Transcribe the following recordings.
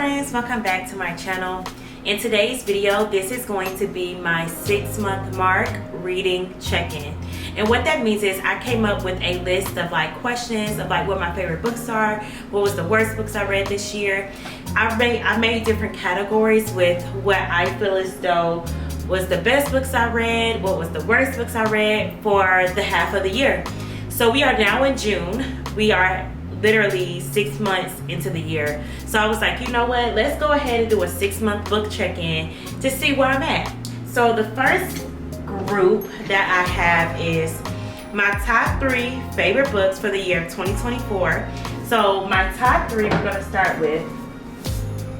friends, welcome back to my channel. In today's video, this is going to be my 6-month mark reading check-in. And what that means is I came up with a list of questions of what my favorite books are, what was the worst books I read this year. I made different categories with what I feel as though was the best books I read, what was the worst books I read for the half of the year. So we are now in June. We are literally 6 months into the year. So I was like, you know what? Let's go ahead and do a 6-month book check-in to see where I'm at. So the first group that I have is my top 3 favorite books for the year of 2024. So my top 3 we're going to start with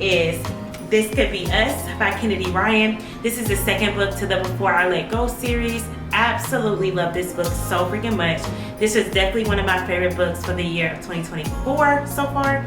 is This Could Be Us by Kennedy Ryan. This is the second book to the Before I Let Go series. Absolutely love this book so freaking much. This is definitely one of my favorite books for the year of 2024 so far.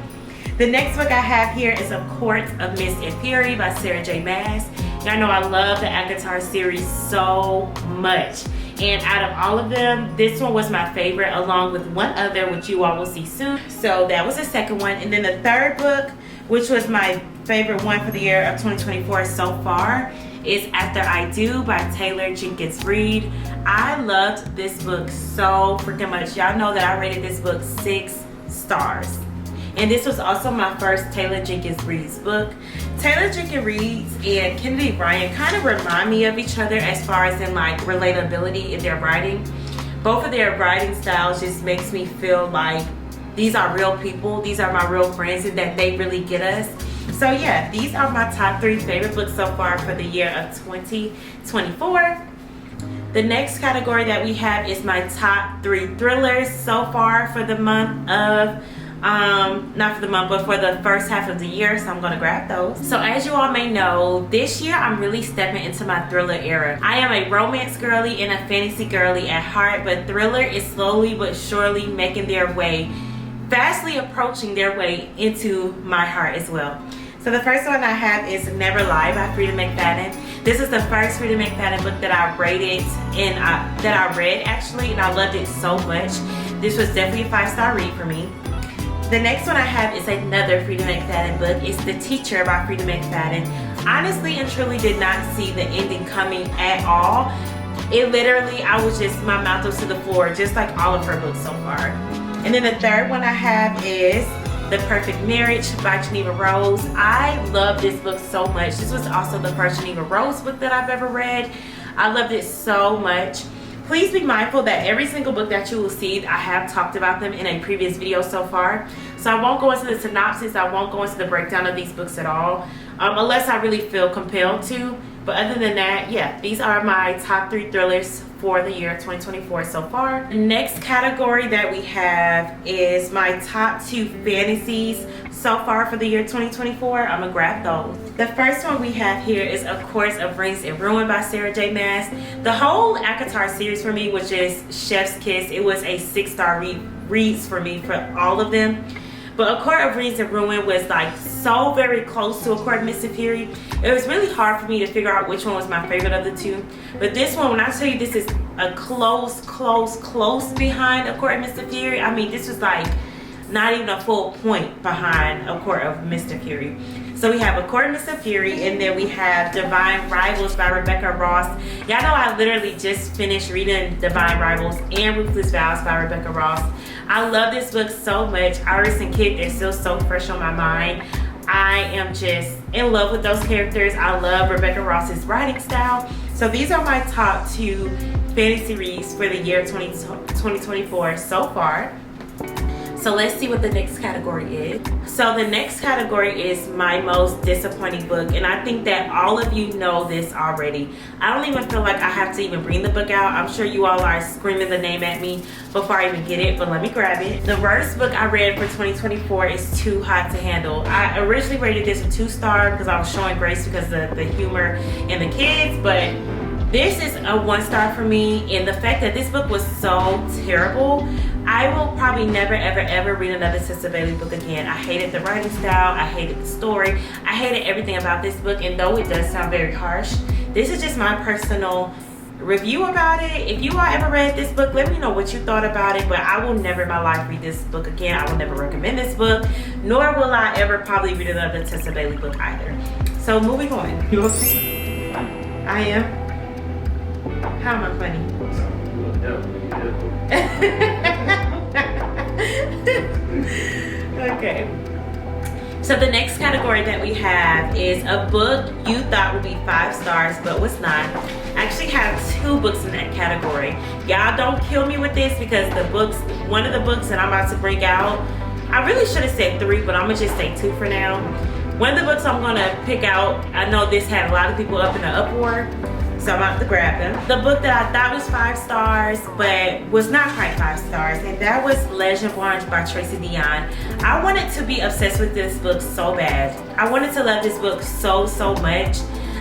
The next book I have here is A Court of Mist and Fury by Sarah J. Maas. Y'all know I love the ACOTAR series so much. And out of all of them, this one was my favorite, along with one other, which you all will see soon. So that was the second one. And then the third book, which was my favorite one for the year of 2024 so far, is After I Do by Taylor Jenkins Reid. I loved this book so freaking much. Y'all know that I rated this book 6 stars. And this was also my first Taylor Jenkins Reid's book. Taylor Jenkins Reid's and Kennedy Ryan kind of remind me of each other as far as in relatability in their writing. Both of their writing styles just makes me feel like these are real people, these are my real friends, and that they really get us. So yeah, these are my top 3 favorite books so far for the year of 2024. The next category that we have is my top 3 thrillers so far for the month of, not for the month, but for the first half of the year. So I'm gonna grab those. So as you all may know, this year I'm really stepping into my thriller era. I am a romance girly and a fantasy girly at heart, but thriller is slowly but surely making their way, fastly approaching their way into my heart as well. So the first one I have is Never Lie by Freida McFadden. This is the first Freida McFadden book that I rated and that I read actually, and I loved it so much. This was definitely a 5-star read for me. The next one I have is another Freida McFadden book. It's The Teacher by Freida McFadden. Honestly and truly did not see the ending coming at all. It literally, I was just, my mouth was to the floor, just like all of her books so far. And then the third one I have is The Perfect Marriage by Geneva Rose. I love this book so much. This was also the first Geneva Rose book that I've ever read. I loved it so much. Please be mindful that every single book that you will see, I have talked about them in a previous video so far. So I won't go into the synopsis, I won't go into the breakdown of these books at all, unless I really feel compelled to. But other than that, yeah, these are my top 3 thrillers for the year 2024 so far. The next category that we have is my top 2 fantasies so far for the year 2024. I'm gonna grab those. The first one we have here is A Court of Rings and Ruin by Sarah J. Maas. The whole ACOTAR series for me was just chef's kiss. It was a 6-star reads for me for all of them. But A Court of Rings and Ruin was so very close to A Court of Mist and Fury. It was really hard for me to figure out which one was my favorite of the 2. But this one, when I tell you this is a close behind A Court of Mist and Fury, I mean this was not even a full point behind A Court of Mist and Fury. So we have A Court of Mist and Fury, and then we have Divine Rivals by Rebecca Ross. Y'all know I literally just finished reading Divine Rivals and Ruthless Vows by Rebecca Ross. I love this book so much. Iris and Kit, they're still so fresh on my mind. I am just in love with those characters. I love Rebecca Ross's writing style. So these are my top 2 fantasy reads for the year 2024 so far. So let's see what the next category is. So the next category is my most disappointing book, and I think that all of you know this already. I don't even feel like I have to even bring the book out. I'm sure you all are screaming the name at me before I even get it, but let me grab it. The worst book I read for 2024 is Too Hot to Handle. I originally rated this a 2-star because I was showing grace because of the humor and the kids, but this is a 1-star for me, and the fact that this book was so terrible, I will probably never ever read another Sister Bailey book again. I hated the writing style, I hated the story, I hated everything about this book, and though it does sound very harsh, this is just my personal review about it. If you all ever read this book, let me know what you thought about it. But I will never in my life read this book again. I will never recommend this book, nor will I ever probably read another Tessa Bailey book either. So moving on. You okay? I am. How am I funny? Okay. So the next category that we have is a book you thought would be 5 stars but was not. I actually have 2 books in that category. Y'all don't kill me with this because one of the books that I'm about to bring out, I really should have said 3, but I'm gonna just say 2 for now. One of the books I'm gonna pick out, I know this had a lot of people up in the uproar, so I'm about to grab them. The book that I thought was 5 stars, but was not quite 5 stars, and that was Legend Orange by Tracy Dion. I wanted to be obsessed with this book so bad. I wanted to love this book so much.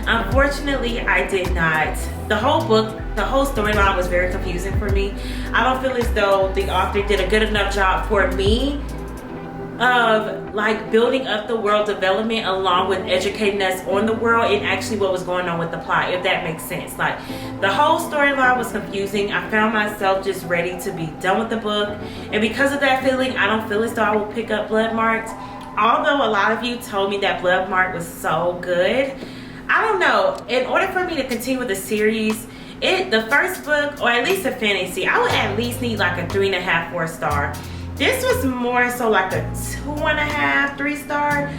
Unfortunately, I did not. The whole book, the whole storyline was very confusing for me. I don't feel as though the author did a good enough job for me of like building up the world development along with educating us on the world and actually what was going on with the plot, if that makes sense. Like the whole storyline was confusing. I found myself just ready to be done with the book, and because of that feeling, I don't feel as though I will pick up Bloodmarked. Although a lot of you told me that Bloodmarked was so good, I don't know. In order for me to continue with the series, the first book, or at least a fantasy, I would at least need like a 3.5, 4 star. This was more so like a 2.5, 3 star.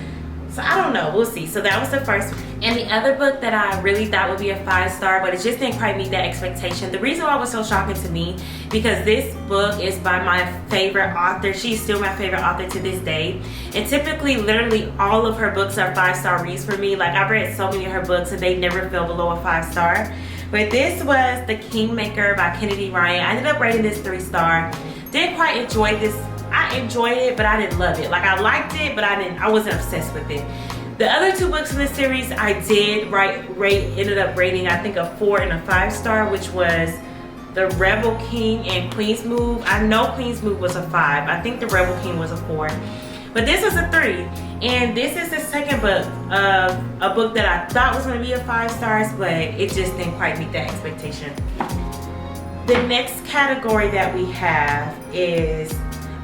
So I don't know, we'll see. So that was the first one. And the other book that I really thought would be a 5 star, but it just didn't quite meet that expectation. The reason why it was so shocking to me, because this book is by my favorite author. She's still my favorite author to this day. And typically, literally all of her books are 5-star reads for me. Like I've read so many of her books and they never fell below a 5 star. But this was The Kingmaker by Kennedy Ryan. I ended up rating this 3 star. Didn't quite enjoy this. I enjoyed it, but I didn't love it. Like I liked it, but I wasn't obsessed with it. The other 2 books in this series I did ended up rating I think a 4 and a 5 star, which was The Rebel King and Queen's Move. I know Queen's Move was a 5. I think The Rebel King was a 4. But this is a 3. And this is the second book of a book that I thought was going to be a 5 stars, but it just didn't quite meet that expectation. The next category that we have is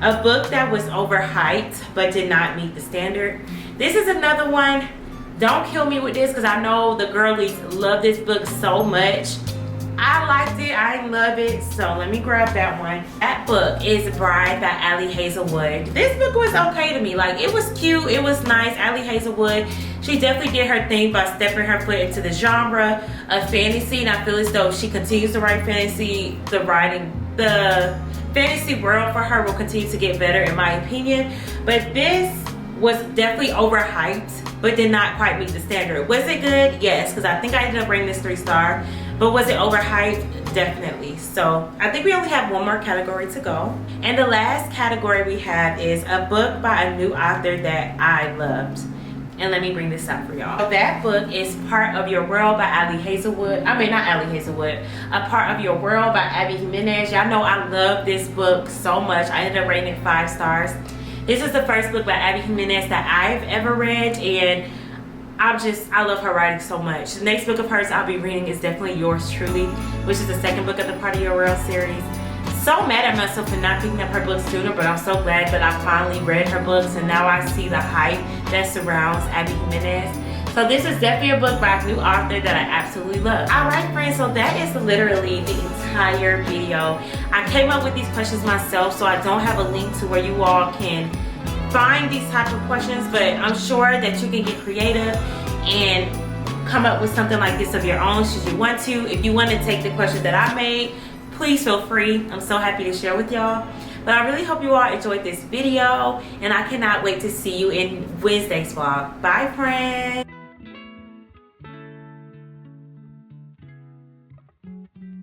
a book that was overhyped but did not meet the standard. This is another one. Don't kill me with this because I know the girlies love this book so much. I liked it, I didn't love it, so let me grab that one. That book is Bride by Ali Hazelwood. This book was okay to me. Like it was cute, it was nice. Ali Hazelwood, she definitely did her thing by stepping her foot into the genre of fantasy, and I feel as though she continues to write fantasy, the fantasy world for her will continue to get better in my opinion. But this was definitely overhyped but did not quite meet the standard. Was it good? Yes, because I think I ended up rating this 3 star. But was it overhyped? Definitely. So I think we only have one more category to go. And the last category we have is a book by a new author that I loved. And let me bring this up for y'all. So that book is Part of Your World by Ali Hazelwood. I mean, not Ali Hazelwood. A Part of Your World by Abby Jimenez. Y'all know I love this book so much. I ended up rating it 5 stars. This is the first book by Abby Jimenez that I've ever read, and I love her writing so much. The next book of hers I'll be reading is definitely Yours Truly, which is the second book of the Part of Your World series. So mad at myself for not picking up her books sooner, but I'm so glad that I finally read her books and now I see the hype that surrounds Abby Jimenez. So this is definitely a book by a new author that I absolutely love. Alright friends, so that is literally the entire video. I came up with these questions myself, so I don't have a link to where you all can find these type of questions, but I'm sure that you can get creative and come up with something like this of your own should you want to. If you want to take the questions that I made, please feel free. I'm so happy to share with y'all. But I really hope you all enjoyed this video, and I cannot wait to see you in Wednesday's vlog. Bye friends.